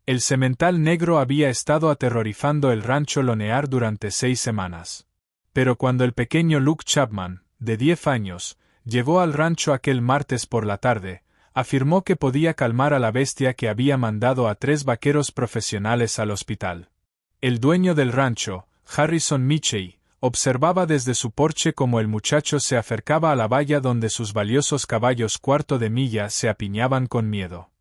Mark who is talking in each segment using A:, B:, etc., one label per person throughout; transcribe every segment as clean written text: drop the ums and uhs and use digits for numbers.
A: El semental negro había estado aterrorizando el rancho Lonear durante 6 semanas. Pero cuando el pequeño Luke Chapman, de 10 años, llegó al rancho aquel martes por la tarde, afirmó que podía calmar a la bestia que había mandado a 3 vaqueros profesionales al hospital. El dueño del rancho, Harrison Michey, observaba desde su porche cómo el muchacho se acercaba a la valla donde sus valiosos caballos cuarto de milla se apiñaban con miedo.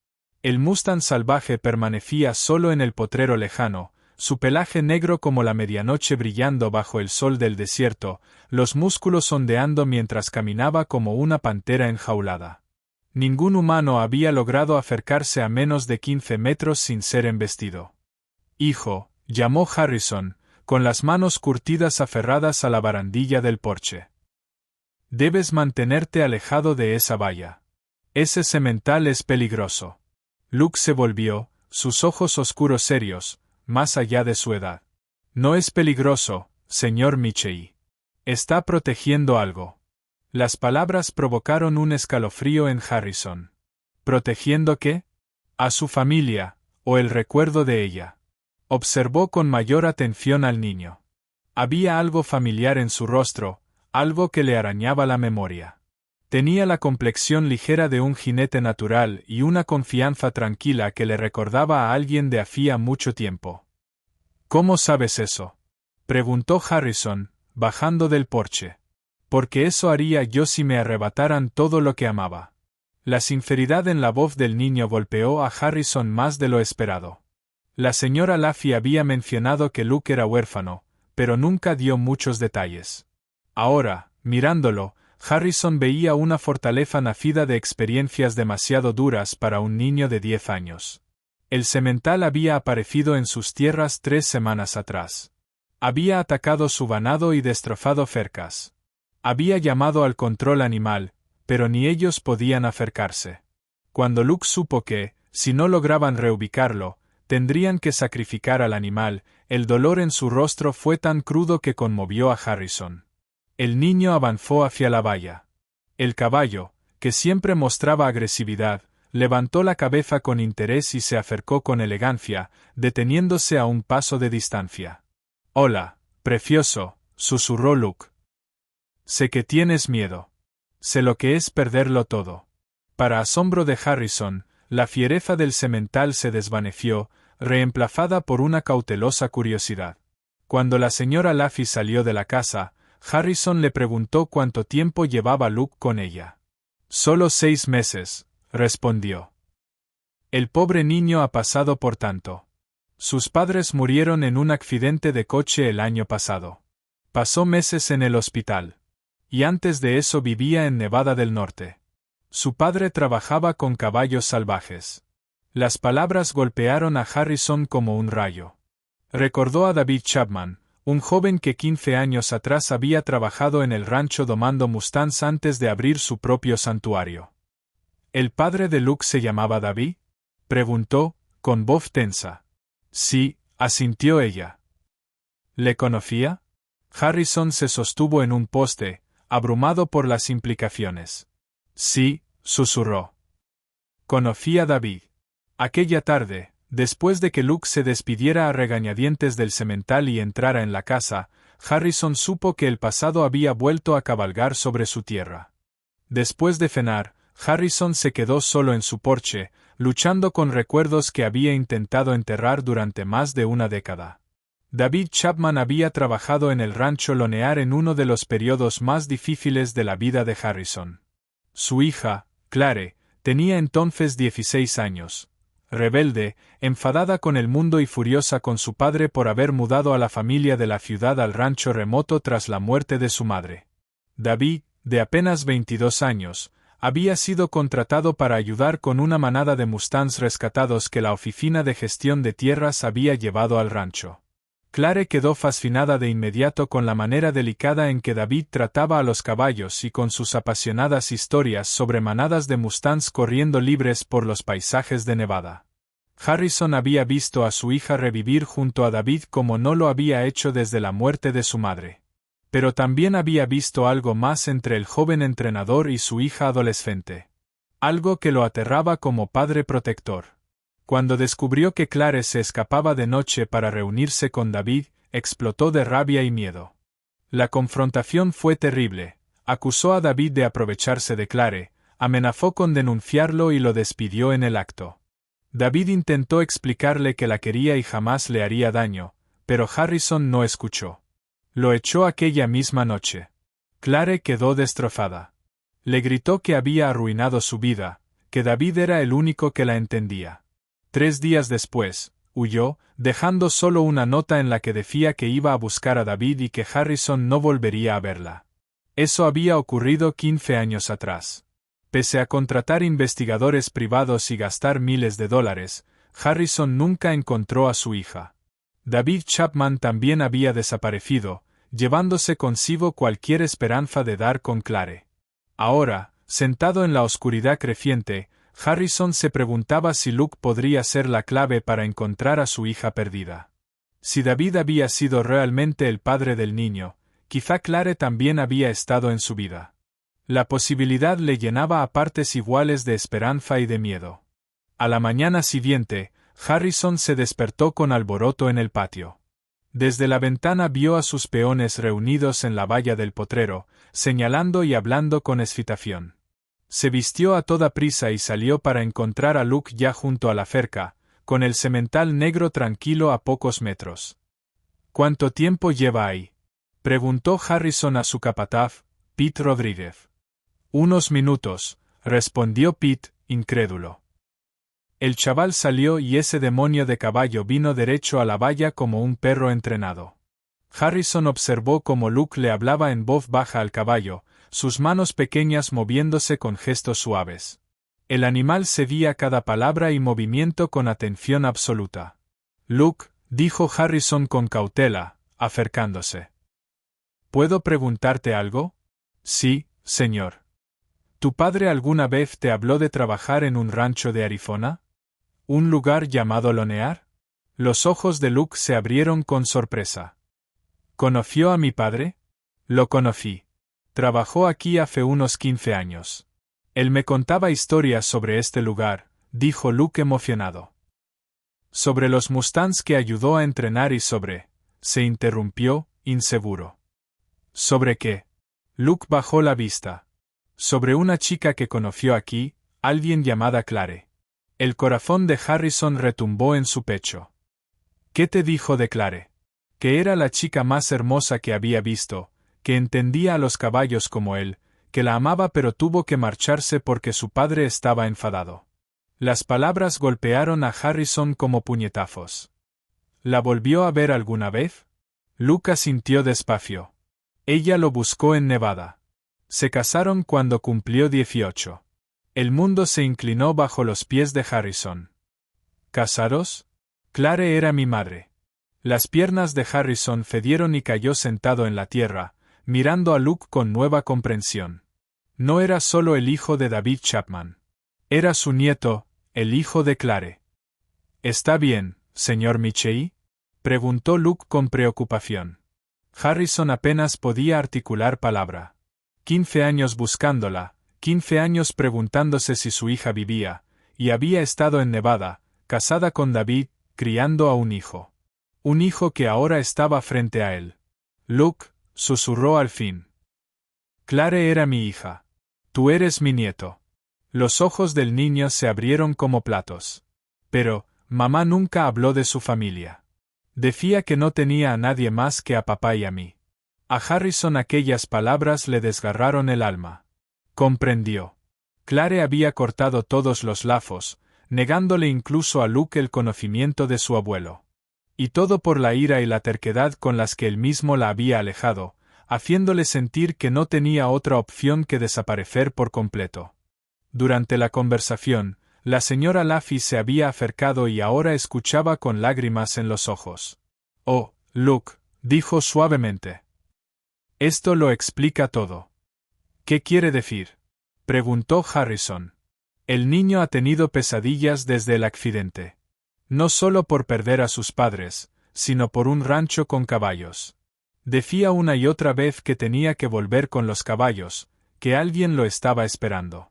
A: El Mustang salvaje permanecía solo en el potrero lejano, su pelaje negro como la medianoche brillando bajo el sol del desierto, los músculos ondeando mientras caminaba como una pantera enjaulada. Ningún humano había logrado acercarse a menos de 15 metros sin ser embestido. «Hijo», llamó Harrison, con las manos curtidas aferradas a la barandilla del porche. «Debes mantenerte alejado de esa valla. Ese semental es peligroso». Luke se volvió, sus ojos oscuros serios, más allá de su edad. «No es peligroso, señor Michey. Está protegiendo algo». Las palabras provocaron un escalofrío en Harrison. ¿Protegiendo qué? ¿A su familia, o el recuerdo de ella? Observó con mayor atención al niño. Había algo familiar en su rostro, algo que le arañaba la memoria. Tenía la complexión ligera de un jinete natural y una confianza tranquila que le recordaba a alguien de hacía mucho tiempo. «¿Cómo sabes eso?», preguntó Harrison, bajando del porche. «Porque eso haría yo si me arrebataran todo lo que amaba». La sinceridad en la voz del niño golpeó a Harrison más de lo esperado. La señora Laffey había mencionado que Luke era huérfano, pero nunca dio muchos detalles. Ahora, mirándolo, Harrison veía una fortaleza nacida de experiencias demasiado duras para un niño de 10 años. El semental había aparecido en sus tierras 3 semanas atrás. Había atacado su ganado y destrozado cercas. Había llamado al control animal, pero ni ellos podían acercarse. Cuando Luke supo que, si no lograban reubicarlo, tendrían que sacrificar al animal, el dolor en su rostro fue tan crudo que conmovió a Harrison. El niño avanzó hacia la valla. El caballo, que siempre mostraba agresividad, levantó la cabeza con interés y se acercó con elegancia, deteniéndose a un paso de distancia. «Hola, precioso», susurró Luke. «Sé que tienes miedo. Sé lo que es perderlo todo». Para asombro de Harrison, la fiereza del semental se desvaneció, reemplazada por una cautelosa curiosidad. Cuando la señora Laffey salió de la casa, Harrison le preguntó cuánto tiempo llevaba Luke con ella. «Solo 6 meses», respondió. «El pobre niño ha pasado por tanto. Sus padres murieron en un accidente de coche el año pasado. Pasó meses en el hospital. Y antes de eso vivía en Nevada del Norte. Su padre trabajaba con caballos salvajes». Las palabras golpearon a Harrison como un rayo. Recordó a David Chapman, un joven que 15 años atrás había trabajado en el rancho domando mustangs antes de abrir su propio santuario. «¿El padre de Luke se llamaba David?», preguntó, con voz tensa. «Sí», asintió ella. «¿Le conocía?». Harrison se sostuvo en un poste, abrumado por las implicaciones. «Sí», susurró. «Conocí a David. Aquella tarde, después de que Luke se despidiera a regañadientes del semental y entrara en la casa, Harrison supo que el pasado había vuelto a cabalgar sobre su tierra. Después de cenar, Harrison se quedó solo en su porche, luchando con recuerdos que había intentado enterrar durante más de una década. David Chapman había trabajado en el rancho Lonear en uno de los periodos más difíciles de la vida de Harrison. Su hija, Clare, tenía entonces 16 años. Rebelde, enfadada con el mundo y furiosa con su padre por haber mudado a la familia de la ciudad al rancho remoto tras la muerte de su madre. David, de apenas 22 años, había sido contratado para ayudar con una manada de mustangs rescatados que la Oficina de Gestión de Tierras había llevado al rancho. Clare quedó fascinada de inmediato con la manera delicada en que David trataba a los caballos y con sus apasionadas historias sobre manadas de mustangs corriendo libres por los paisajes de Nevada. Harrison había visto a su hija revivir junto a David como no lo había hecho desde la muerte de su madre. Pero también había visto algo más entre el joven entrenador y su hija adolescente. Algo que lo aterraba como padre protector. Cuando descubrió que Clare se escapaba de noche para reunirse con David, explotó de rabia y miedo. La confrontación fue terrible. Acusó a David de aprovecharse de Clare, amenazó con denunciarlo y lo despidió en el acto. David intentó explicarle que la quería y jamás le haría daño, pero Harrison no escuchó. Lo echó aquella misma noche. Clare quedó destrozada. Le gritó que había arruinado su vida, que David era el único que la entendía. 3 días después, huyó, dejando solo una nota en la que decía que iba a buscar a David y que Harrison no volvería a verla. Eso había ocurrido 15 años atrás. Pese a contratar investigadores privados y gastar miles de dólares, Harrison nunca encontró a su hija. David Chapman también había desaparecido, llevándose consigo cualquier esperanza de dar con Clare. Ahora, sentado en la oscuridad creciente, Harrison se preguntaba si Luke podría ser la clave para encontrar a su hija perdida. Si David había sido realmente el padre del niño, quizá Clare también había estado en su vida. La posibilidad le llenaba a partes iguales de esperanza y de miedo. A la mañana siguiente, Harrison se despertó con alboroto en el patio. Desde la ventana vio a sus peones reunidos en la valla del potrero, señalando y hablando con excitación. Se vistió a toda prisa y salió para encontrar a Luke ya junto a la cerca, con el semental negro tranquilo a pocos metros. ¿Cuánto tiempo lleva ahí?, preguntó Harrison a su capataz, Pete Rodríguez. «Unos minutos», respondió Pete, incrédulo. El chaval salió y ese demonio de caballo vino derecho a la valla como un perro entrenado. Harrison observó cómo Luke le hablaba en voz baja al caballo, sus manos pequeñas moviéndose con gestos suaves. El animal seguía cada palabra y movimiento con atención absoluta. «Luke», dijo Harrison con cautela, acercándose. «¿Puedo preguntarte algo?» «Sí, señor». ¿Tu padre alguna vez te habló de trabajar en un rancho de Arizona? ¿Un lugar llamado Lonear?» Los ojos de Luke se abrieron con sorpresa. ¿Conoció a mi padre? Lo conocí. Trabajó aquí hace unos 15 años. Él me contaba historias sobre este lugar, dijo Luke emocionado. Sobre los Mustangs que ayudó a entrenar y sobre... Se interrumpió, inseguro. ¿Sobre qué? Luke bajó la vista. Sobre una chica que conoció aquí, alguien llamada Clare. El corazón de Harrison retumbó en su pecho. ¿Qué te dijo de Clare? Que era la chica más hermosa que había visto, que entendía a los caballos como él, que la amaba pero tuvo que marcharse porque su padre estaba enfadado. Las palabras golpearon a Harrison como puñetazos. ¿La volvió a ver alguna vez? Luke asintió despacio. Ella lo buscó en Nevada. Se casaron cuando cumplió 18. El mundo se inclinó bajo los pies de Harrison. ¿Casaros? Clare era mi madre. Las piernas de Harrison cedieron y cayó sentado en la tierra, mirando a Luke con nueva comprensión. No era solo el hijo de David Chapman. Era su nieto, el hijo de Clare. ¿Está bien, señor Michei?, preguntó Luke con preocupación. Harrison apenas podía articular palabra. 15 años buscándola, 15 años preguntándose si su hija vivía, y había estado en Nevada, casada con David, criando a un hijo. Un hijo que ahora estaba frente a él. Luke, susurró al fin. Clare era mi hija. Tú eres mi nieto. Los ojos del niño se abrieron como platos. Pero, mamá nunca habló de su familia. Decía que no tenía a nadie más que a papá y a mí. A Harrison aquellas palabras le desgarraron el alma. Comprendió. Clare había cortado todos los lazos, negándole incluso a Luke el conocimiento de su abuelo. Y todo por la ira y la terquedad con las que él mismo la había alejado, haciéndole sentir que no tenía otra opción que desaparecer por completo. Durante la conversación, la señora Laffey se había acercado y ahora escuchaba con lágrimas en los ojos. «Oh, Luke», dijo suavemente. «Esto lo explica todo». «¿Qué quiere decir?», preguntó Harrison. «El niño ha tenido pesadillas desde el accidente. No solo por perder a sus padres, sino por un rancho con caballos. Decía una y otra vez que tenía que volver con los caballos, que alguien lo estaba esperando».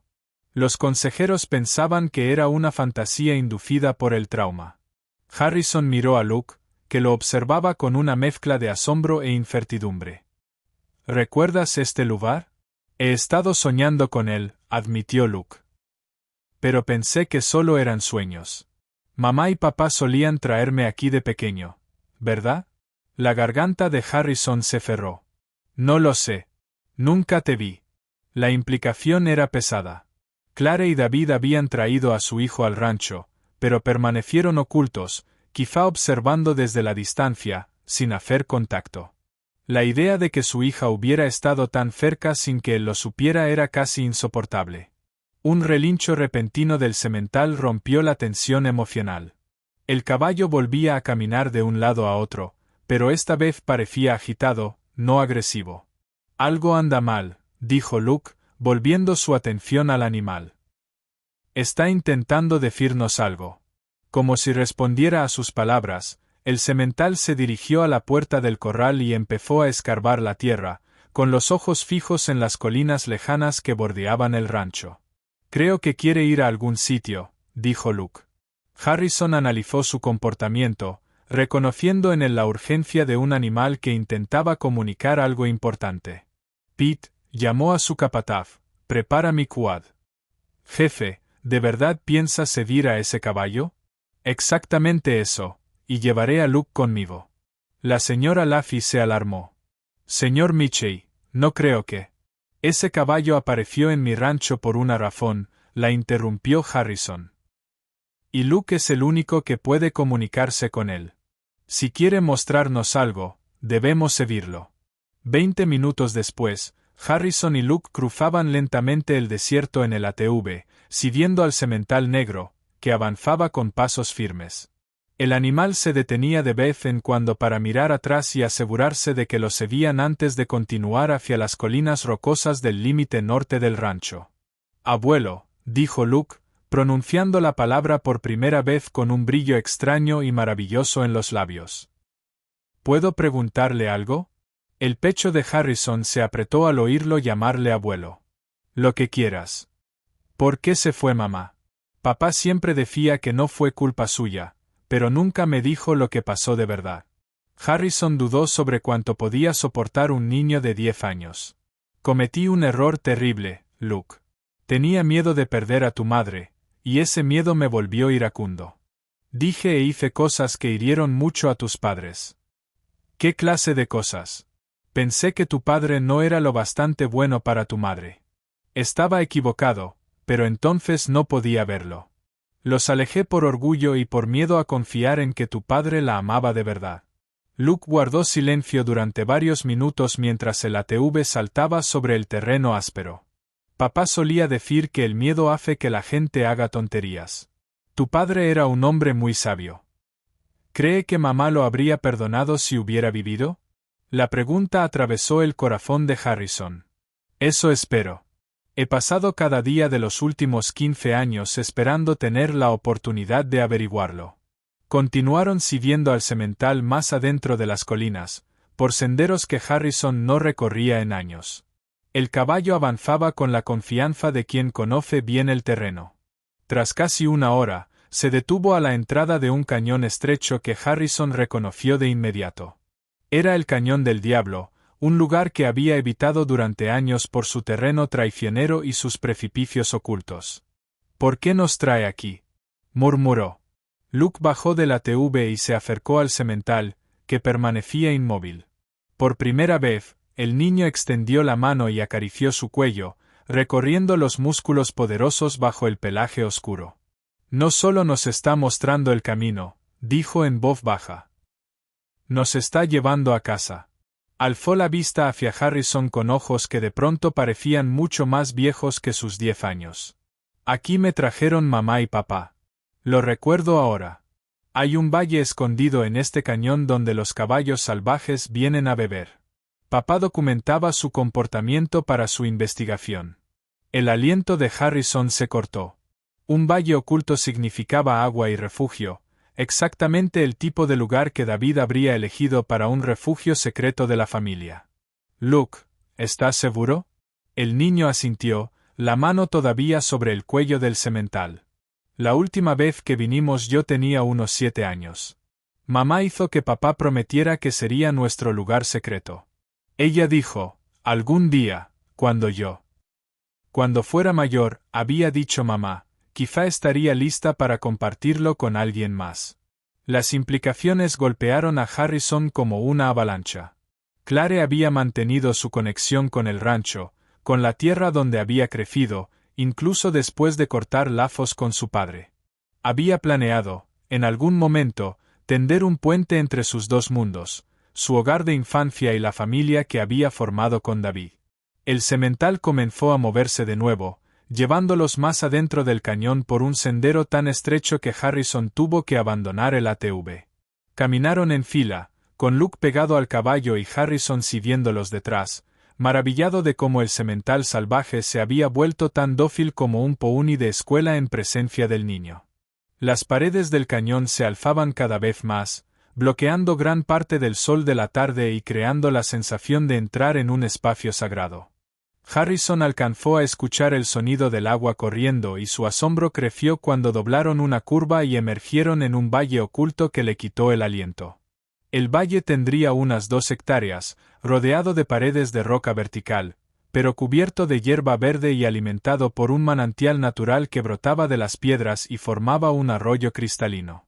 A: Los consejeros pensaban que era una fantasía inducida por el trauma. Harrison miró a Luke, que lo observaba con una mezcla de asombro e incertidumbre. ¿Recuerdas este lugar? He estado soñando con él, admitió Luke. Pero pensé que solo eran sueños. Mamá y papá solían traerme aquí de pequeño, ¿verdad? La garganta de Harrison se cerró. No lo sé. Nunca te vi. La implicación era pesada. Claire y David habían traído a su hijo al rancho, pero permanecieron ocultos, quizá observando desde la distancia, sin hacer contacto. La idea de que su hija hubiera estado tan cerca sin que él lo supiera era casi insoportable. Un relincho repentino del semental rompió la tensión emocional. El caballo volvía a caminar de un lado a otro, pero esta vez parecía agitado, no agresivo. Algo anda mal, dijo Luke, volviendo su atención al animal. Está intentando decirnos algo. Como si respondiera a sus palabras, el semental se dirigió a la puerta del corral y empezó a escarbar la tierra, con los ojos fijos en las colinas lejanas que bordeaban el rancho. Creo que quiere ir a algún sitio, dijo Luke. Harrison analizó su comportamiento, reconociendo en él la urgencia de un animal que intentaba comunicar algo importante. Pete llamó a su capataz. Prepara mi quad. Jefe, ¿de verdad piensas seguir a ese caballo? Exactamente eso, y llevaré a Luke conmigo. La señora Laffey se alarmó. Señor Mitchell, no creo que... Ese caballo apareció en mi rancho por una razón, la interrumpió Harrison. Y Luke es el único que puede comunicarse con él. Si quiere mostrarnos algo, debemos seguirlo. 20 minutos después, Harrison y Luke cruzaban lentamente el desierto en el ATV, siguiendo al semental negro, que avanzaba con pasos firmes. El animal se detenía de vez en cuando para mirar atrás y asegurarse de que lo seguían antes de continuar hacia las colinas rocosas del límite norte del rancho. Abuelo, dijo Luke, pronunciando la palabra por primera vez con un brillo extraño y maravilloso en los labios. ¿Puedo preguntarle algo? El pecho de Harrison se apretó al oírlo llamarle abuelo. Lo que quieras. ¿Por qué se fue mamá? Papá siempre decía que no fue culpa suya, pero nunca me dijo lo que pasó de verdad. Harrison dudó sobre cuánto podía soportar un niño de 10 años. Cometí un error terrible, Luke. Tenía miedo de perder a tu madre, y ese miedo me volvió iracundo. Dije e hice cosas que hirieron mucho a tus padres. ¿Qué clase de cosas? Pensé que tu padre no era lo bastante bueno para tu madre. Estaba equivocado, pero entonces no podía verlo. Los alejé por orgullo y por miedo a confiar en que tu padre la amaba de verdad. Luke guardó silencio durante varios minutos mientras el ATV saltaba sobre el terreno áspero. Papá solía decir que el miedo hace que la gente haga tonterías. Tu padre era un hombre muy sabio. ¿Cree que mamá lo habría perdonado si hubiera vivido? La pregunta atravesó el corazón de Harrison. Eso espero. He pasado cada día de los últimos 15 años esperando tener la oportunidad de averiguarlo. Continuaron siguiendo al semental más adentro de las colinas, por senderos que Harrison no recorría en años. El caballo avanzaba con la confianza de quien conoce bien el terreno. Tras casi una hora, se detuvo a la entrada de un cañón estrecho que Harrison reconoció de inmediato. Era el Cañón del Diablo, un lugar que había evitado durante años por su terreno traicionero y sus precipicios ocultos. ¿Por qué nos trae aquí?, murmuró. Luke bajó del ATV y se acercó al semental, que permanecía inmóvil. Por primera vez, el niño extendió la mano y acarició su cuello, recorriendo los músculos poderosos bajo el pelaje oscuro. No solo nos está mostrando el camino, dijo en voz baja. Nos está llevando a casa. Alzó la vista hacia Harrison con ojos que de pronto parecían mucho más viejos que sus 10 años. Aquí me trajeron mamá y papá. Lo recuerdo ahora. Hay un valle escondido en este cañón donde los caballos salvajes vienen a beber. Papá documentaba su comportamiento para su investigación. El aliento de Harrison se cortó. Un valle oculto significaba agua y refugio, exactamente el tipo de lugar que David habría elegido para un refugio secreto de la familia. Luke, ¿estás seguro? El niño asintió, la mano todavía sobre el cuello del semental. La última vez que vinimos yo tenía unos 7 años. Mamá hizo que papá prometiera que sería nuestro lugar secreto. Ella dijo, algún día, cuando fuera mayor, había dicho mamá, quizá estaría lista para compartirlo con alguien más. Las implicaciones golpearon a Harrison como una avalancha. Clare había mantenido su conexión con el rancho, con la tierra donde había crecido, incluso después de cortar lazos con su padre. Había planeado, en algún momento, tender un puente entre sus dos mundos, su hogar de infancia y la familia que había formado con David. El semental comenzó a moverse de nuevo, llevándolos más adentro del cañón por un sendero tan estrecho que Harrison tuvo que abandonar el ATV. Caminaron en fila, con Luke pegado al caballo y Harrison siguiéndolos detrás, maravillado de cómo el semental salvaje se había vuelto tan dócil como un pony de escuela en presencia del niño. Las paredes del cañón se alzaban cada vez más, bloqueando gran parte del sol de la tarde y creando la sensación de entrar en un espacio sagrado. Harrison alcanzó a escuchar el sonido del agua corriendo y su asombro creció cuando doblaron una curva y emergieron en un valle oculto que le quitó el aliento. El valle tendría unas 2 hectáreas, rodeado de paredes de roca vertical, pero cubierto de hierba verde y alimentado por un manantial natural que brotaba de las piedras y formaba un arroyo cristalino.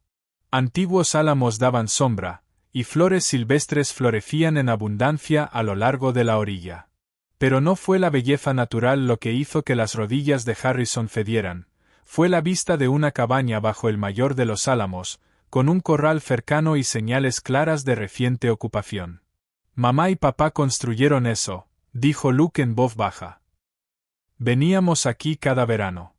A: Antiguos álamos daban sombra, y flores silvestres florecían en abundancia a lo largo de la orilla. Pero no fue la belleza natural lo que hizo que las rodillas de Harrison cedieran, fue la vista de una cabaña bajo el mayor de los álamos, con un corral cercano y señales claras de reciente ocupación. Mamá y papá construyeron eso, dijo Luke en voz baja. Veníamos aquí cada verano.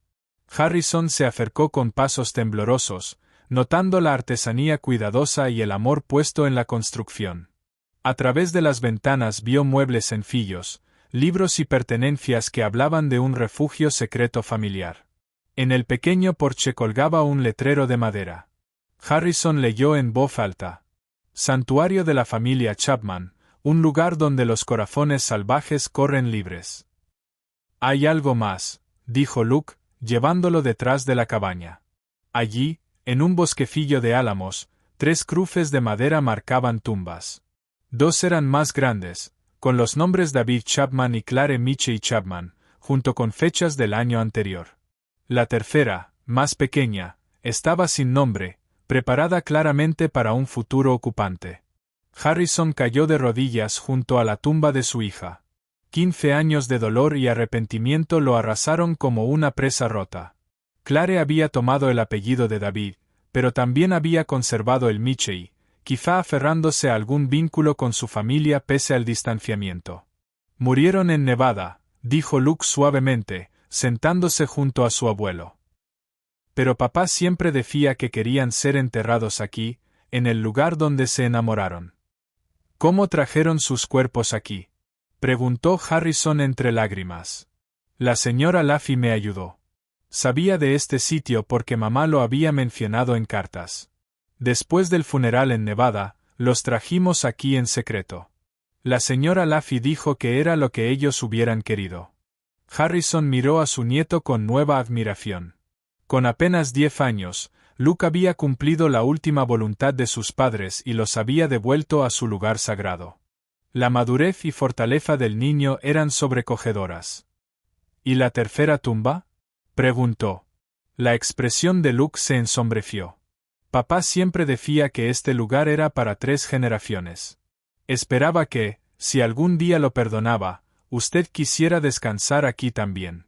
A: Harrison se acercó con pasos temblorosos, notando la artesanía cuidadosa y el amor puesto en la construcción. A través de las ventanas vio muebles sencillos, libros y pertenencias que hablaban de un refugio secreto familiar. En el pequeño porche colgaba un letrero de madera. Harrison leyó en voz alta. Santuario de la familia Chapman, un lugar donde los corazones salvajes corren libres. Hay algo más, dijo Luke, llevándolo detrás de la cabaña. Allí, en un bosquecillo de álamos, 3 cruces de madera marcaban tumbas. 2 eran más grandes, con los nombres David Chapman y Clare Michie Chapman, junto con fechas del año anterior. La tercera, más pequeña, estaba sin nombre, preparada claramente para un futuro ocupante. Harrison cayó de rodillas junto a la tumba de su hija. 15 años de dolor y arrepentimiento lo arrasaron como una presa rota. Clare había tomado el apellido de David, pero también había conservado el Michie, quizá aferrándose a algún vínculo con su familia pese al distanciamiento. Murieron en Nevada, dijo Luke suavemente, sentándose junto a su abuelo. Pero papá siempre decía que querían ser enterrados aquí, en el lugar donde se enamoraron. ¿Cómo trajeron sus cuerpos aquí?, preguntó Harrison entre lágrimas. La señora Laffy me ayudó. Sabía de este sitio porque mamá lo había mencionado en cartas. Después del funeral en Nevada, los trajimos aquí en secreto. La señora Laffy dijo que era lo que ellos hubieran querido. Harrison miró a su nieto con nueva admiración. Con apenas 10 años, Luke había cumplido la última voluntad de sus padres y los había devuelto a su lugar sagrado. La madurez y fortaleza del niño eran sobrecogedoras. ¿Y la tercera tumba?, preguntó. La expresión de Luke se ensombreció. Papá siempre decía que este lugar era para 3 generaciones. Esperaba que, si algún día lo perdonaba, usted quisiera descansar aquí también.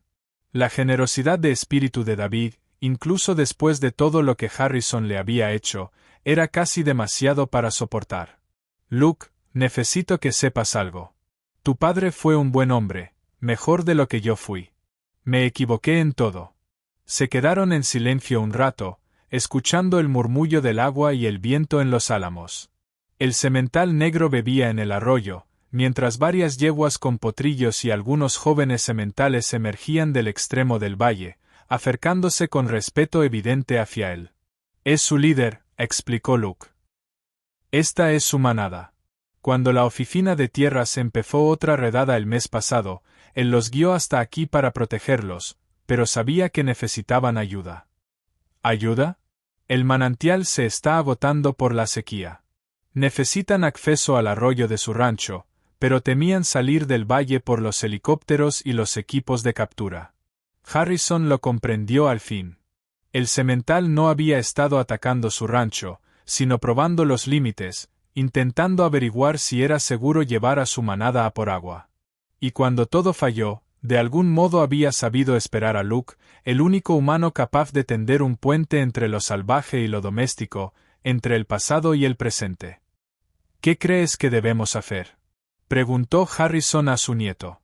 A: La generosidad de espíritu de David, incluso después de todo lo que Harrison le había hecho, era casi demasiado para soportar. Luke, necesito que sepas algo. Tu padre fue un buen hombre, mejor de lo que yo fui. Me equivoqué en todo. Se quedaron en silencio un rato, escuchando el murmullo del agua y el viento en los álamos. El semental negro bebía en el arroyo, mientras varias yeguas con potrillos y algunos jóvenes sementales emergían del extremo del valle, acercándose con respeto evidente hacia él. Es su líder, explicó Luke. Esta es su manada. Cuando la oficina de tierras empezó otra redada el mes pasado, él los guió hasta aquí para protegerlos, pero sabía que necesitaban ayuda. ¿Ayuda? El manantial se está agotando por la sequía. Necesitan acceso al arroyo de su rancho, pero temían salir del valle por los helicópteros y los equipos de captura. Harrison lo comprendió al fin. El semental no había estado atacando su rancho, sino probando los límites, intentando averiguar si era seguro llevar a su manada a por agua. Y cuando todo falló, de algún modo había sabido esperar a Luke, el único humano capaz de tender un puente entre lo salvaje y lo doméstico, entre el pasado y el presente. ¿Qué crees que debemos hacer?, preguntó Harrison a su nieto.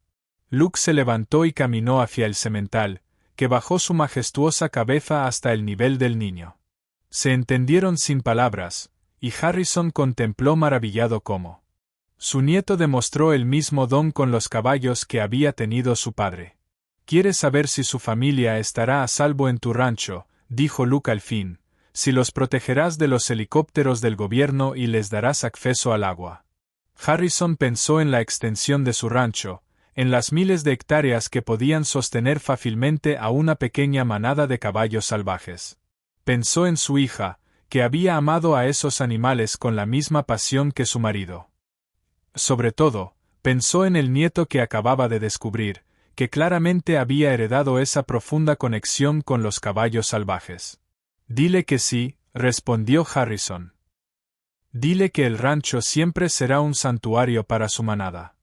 A: Luke se levantó y caminó hacia el semental, que bajó su majestuosa cabeza hasta el nivel del niño. Se entendieron sin palabras, y Harrison contempló maravillado cómo su nieto demostró el mismo don con los caballos que había tenido su padre. «¿Quieres saber si su familia estará a salvo en tu rancho?», dijo Luke al fin, «si los protegerás de los helicópteros del gobierno y les darás acceso al agua». Harrison pensó en la extensión de su rancho, en las miles de hectáreas que podían sostener fácilmente a una pequeña manada de caballos salvajes. Pensó en su hija, que había amado a esos animales con la misma pasión que su marido. Sobre todo, pensó en el nieto que acababa de descubrir, que claramente había heredado esa profunda conexión con los caballos salvajes. «Dile que sí», respondió Harrison. «Dile que el rancho siempre será un santuario para su manada.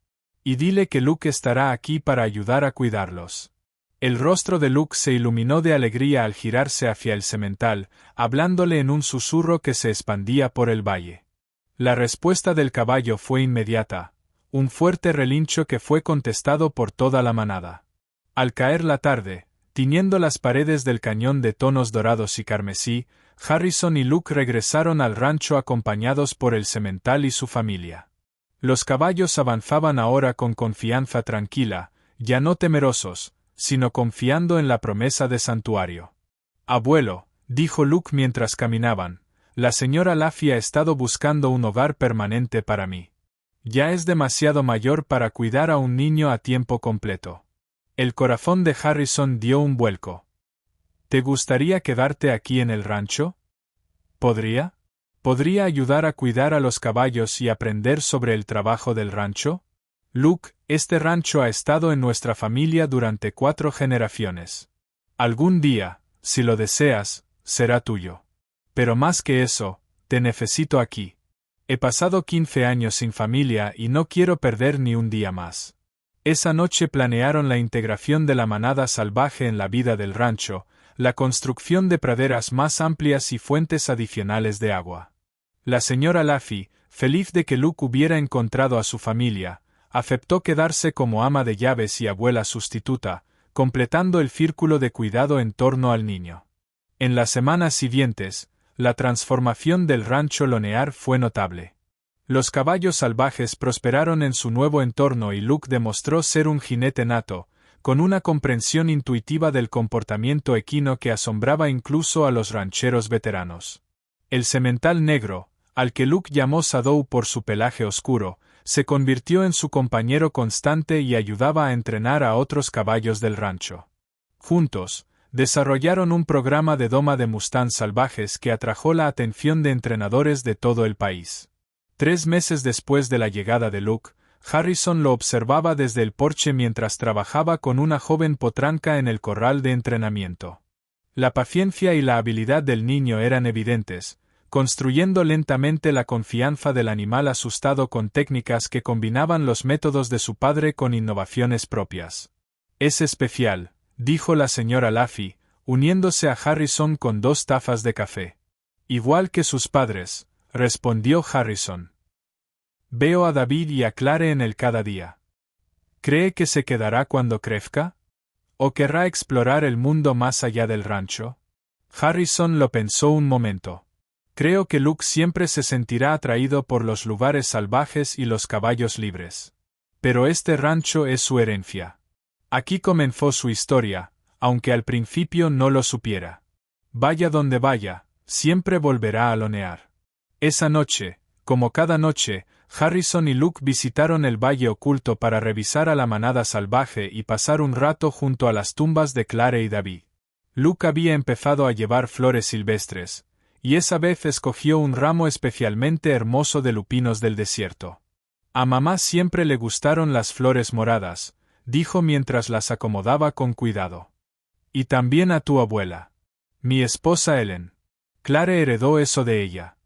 A: Y dile que Luke estará aquí para ayudar a cuidarlos». El rostro de Luke se iluminó de alegría al girarse hacia el semental, hablándole en un susurro que se expandía por el valle. La respuesta del caballo fue inmediata, un fuerte relincho que fue contestado por toda la manada. Al caer la tarde, tiñendo las paredes del cañón de tonos dorados y carmesí, Harrison y Luke regresaron al rancho acompañados por el semental y su familia. Los caballos avanzaban ahora con confianza tranquila, ya no temerosos, sino confiando en la promesa de santuario. «Abuelo», dijo Luke mientras caminaban, «la señora Laffy ha estado buscando un hogar permanente para mí. Ya es demasiado mayor para cuidar a un niño a tiempo completo». El corazón de Harrison dio un vuelco. «¿Te gustaría quedarte aquí en el rancho? ¿Podría? ¿Podría ayudar a cuidar a los caballos y aprender sobre el trabajo del rancho? Luke, este rancho ha estado en nuestra familia durante 4 generaciones. Algún día, si lo deseas, será tuyo. Pero más que eso, te necesito aquí. He pasado 15 años sin familia y no quiero perder ni un día más». Esa noche planearon la integración de la manada salvaje en la vida del rancho, la construcción de praderas más amplias y fuentes adicionales de agua. La señora Laffy, feliz de que Luke hubiera encontrado a su familia, aceptó quedarse como ama de llaves y abuela sustituta, completando el círculo de cuidado en torno al niño. En las semanas siguientes, la transformación del rancho Lonear fue notable. Los caballos salvajes prosperaron en su nuevo entorno y Luke demostró ser un jinete nato, con una comprensión intuitiva del comportamiento equino que asombraba incluso a los rancheros veteranos. El semental negro, al que Luke llamó Shadow por su pelaje oscuro, se convirtió en su compañero constante y ayudaba a entrenar a otros caballos del rancho. Juntos, desarrollaron un programa de doma de Mustang salvajes que atrajo la atención de entrenadores de todo el país. 3 meses después de la llegada de Luke, Harrison lo observaba desde el porche mientras trabajaba con una joven potranca en el corral de entrenamiento. La paciencia y la habilidad del niño eran evidentes, construyendo lentamente la confianza del animal asustado con técnicas que combinaban los métodos de su padre con innovaciones propias. «Es especial», dijo la señora Laffy, uniéndose a Harrison con 2 tazas de café. «Igual que sus padres», respondió Harrison. «Veo a David y a Clare en él cada día. ¿Cree que se quedará cuando crezca? ¿O querrá explorar el mundo más allá del rancho?» Harrison lo pensó un momento. «Creo que Luke siempre se sentirá atraído por los lugares salvajes y los caballos libres. Pero este rancho es su herencia. Aquí comenzó su historia, aunque al principio no lo supiera. Vaya donde vaya, siempre volverá a Lonear». Esa noche, Como cada noche, Harrison y Luke visitaron el valle oculto para revisar a la manada salvaje y pasar un rato junto a las tumbas de Clare y David. Luke había empezado a llevar flores silvestres, y esa vez escogió un ramo especialmente hermoso de lupinos del desierto. A mamá siempre le gustaron las flores moradas, dijo mientras las acomodaba con cuidado. Y también a tu abuela. Mi esposa Ellen. Clare heredó eso de ella.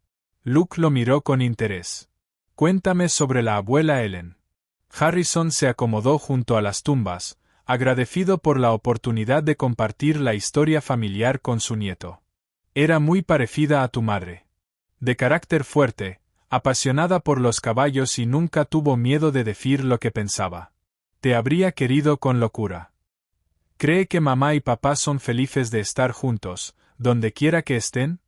A: Luke lo miró con interés. Cuéntame sobre la abuela Ellen. Harrison se acomodó junto a las tumbas, agradecido por la oportunidad de compartir la historia familiar con su nieto. Era muy parecida a tu madre. De carácter fuerte, apasionada por los caballos y nunca tuvo miedo de decir lo que pensaba. Te habría querido con locura. ¿Cree que mamá y papá son felices de estar juntos, donde quiera que estén?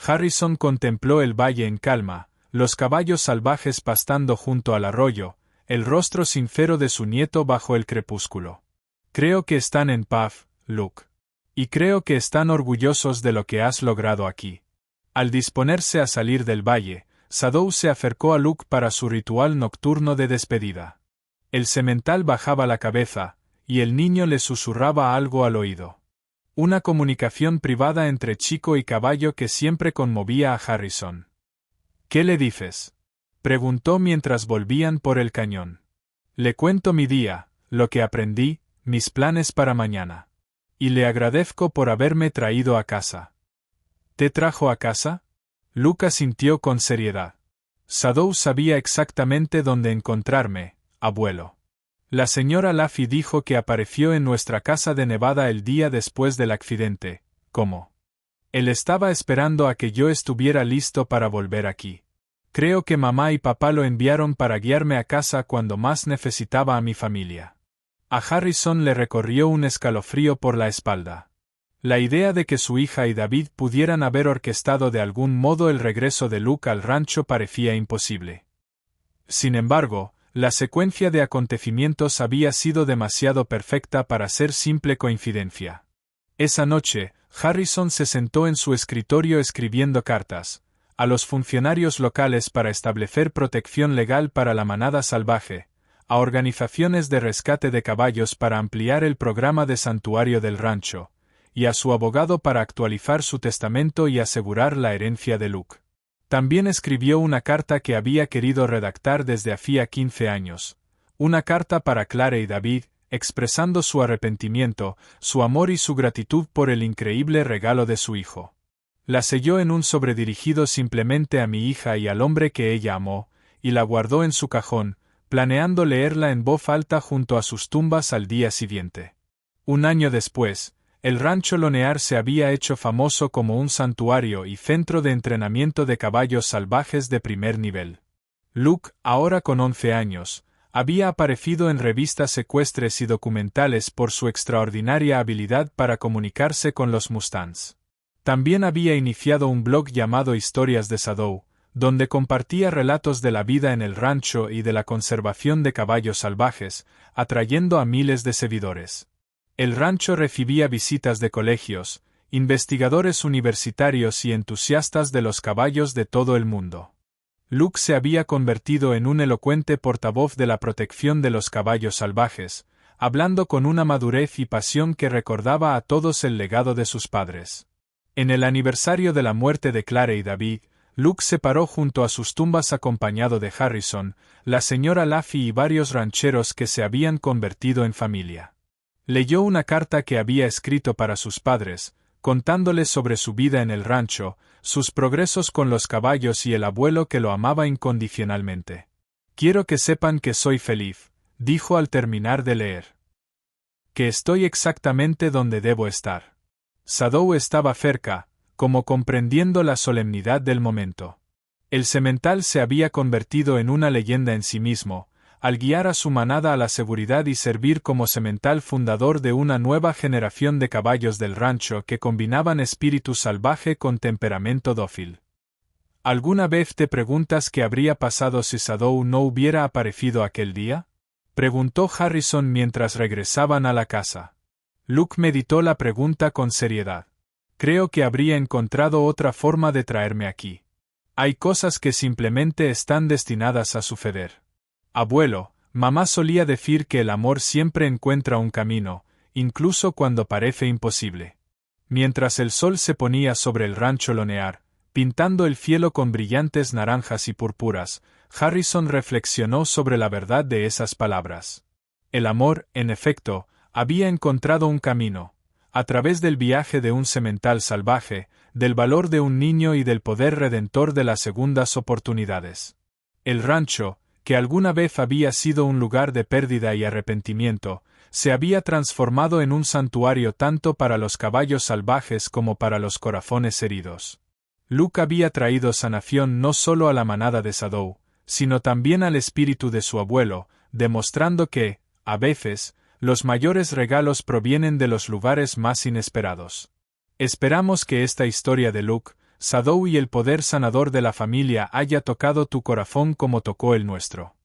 A: Harrison contempló el valle en calma, los caballos salvajes pastando junto al arroyo, el rostro sincero de su nieto bajo el crepúsculo. Creo que están en paz, Luke. Y creo que están orgullosos de lo que has logrado aquí. Al disponerse a salir del valle, Shadow se acercó a Luke para su ritual nocturno de despedida. El semental bajaba la cabeza, y el niño le susurraba algo al oído. Una comunicación privada entre chico y caballo que siempre conmovía a Harrison. ¿Qué le dices?, preguntó mientras volvían por el cañón. Le cuento mi día, lo que aprendí, mis planes para mañana. Y le agradezco por haberme traído a casa. ¿Te trajo a casa? Luke asintió con seriedad. Shadow sabía exactamente dónde encontrarme, abuelo. La señora Laffy dijo que apareció en nuestra casa de Nevada el día después del accidente. ¿Cómo? Él estaba esperando a que yo estuviera listo para volver aquí. Creo que mamá y papá lo enviaron para guiarme a casa cuando más necesitaba a mi familia. A Harrison le recorrió un escalofrío por la espalda. La idea de que su hija y David pudieran haber orquestado de algún modo el regreso de Luke al rancho parecía imposible. Sin embargo, la secuencia de acontecimientos había sido demasiado perfecta para ser simple coincidencia. Esa noche, Harrison se sentó en su escritorio escribiendo cartas a los funcionarios locales para establecer protección legal para la manada salvaje, a organizaciones de rescate de caballos para ampliar el programa de santuario del rancho, y a su abogado para actualizar su testamento y asegurar la herencia de Luke. También escribió una carta que había querido redactar desde hacía 15 años, una carta para Clare y David, expresando su arrepentimiento, su amor y su gratitud por el increíble regalo de su hijo. La selló en un sobre dirigido simplemente a mi hija y al hombre que ella amó, y la guardó en su cajón, planeando leerla en voz alta junto a sus tumbas al día siguiente. Un año después, el rancho Lonear se había hecho famoso como un santuario y centro de entrenamiento de caballos salvajes de primer nivel. Luke, ahora con 11 años, había aparecido en revistas ecuestres y documentales por su extraordinaria habilidad para comunicarse con los mustangs. También había iniciado un blog llamado Historias de Shadow, donde compartía relatos de la vida en el rancho y de la conservación de caballos salvajes, atrayendo a miles de seguidores. El rancho recibía visitas de colegios, investigadores universitarios y entusiastas de los caballos de todo el mundo. Luke se había convertido en un elocuente portavoz de la protección de los caballos salvajes, hablando con una madurez y pasión que recordaba a todos el legado de sus padres. En el aniversario de la muerte de Clare y David, Luke se paró junto a sus tumbas acompañado de Harrison, la señora Laffy y varios rancheros que se habían convertido en familia. Leyó una carta que había escrito para sus padres, contándoles sobre su vida en el rancho, sus progresos con los caballos y el abuelo que lo amaba incondicionalmente. Quiero que sepan que soy feliz, dijo al terminar de leer. Que estoy exactamente donde debo estar. Shadow estaba cerca, como comprendiendo la solemnidad del momento. El semental se había convertido en una leyenda en sí mismo, al guiar a su manada a la seguridad y servir como semental fundador de una nueva generación de caballos del rancho que combinaban espíritu salvaje con temperamento dócil. ¿Alguna vez te preguntas qué habría pasado si Shadow no hubiera aparecido aquel día?, preguntó Harrison mientras regresaban a la casa. Luke meditó la pregunta con seriedad. Creo que habría encontrado otra forma de traerme aquí. Hay cosas que simplemente están destinadas a suceder. Abuelo, mamá solía decir que el amor siempre encuentra un camino, incluso cuando parece imposible. Mientras el sol se ponía sobre el rancho Lonear, pintando el cielo con brillantes naranjas y púrpuras, Harrison reflexionó sobre la verdad de esas palabras. El amor, en efecto, había encontrado un camino, a través del viaje de un semental salvaje, del valor de un niño y del poder redentor de las segundas oportunidades. El rancho, que alguna vez había sido un lugar de pérdida y arrepentimiento, se había transformado en un santuario tanto para los caballos salvajes como para los corazones heridos. Luke había traído sanación no solo a la manada de Shadow, sino también al espíritu de su abuelo, demostrando que, a veces, los mayores regalos provienen de los lugares más inesperados. Esperamos que esta historia de Luke, Shadow y el poder sanador de la familia haya tocado tu corazón como tocó el nuestro.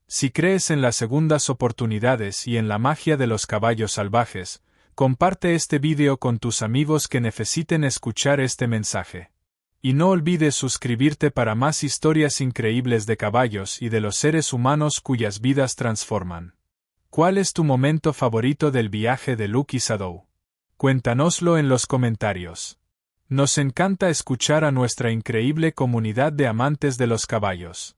A: Si crees en las segundas oportunidades y en la magia de los caballos salvajes, comparte este vídeo con tus amigos que necesiten escuchar este mensaje. Y no olvides suscribirte para más historias increíbles de caballos y de los seres humanos cuyas vidas transforman. ¿Cuál es tu momento favorito del viaje de Luke y Shadow? Cuéntanoslo en los comentarios. Nos encanta escuchar a nuestra increíble comunidad de amantes de los caballos.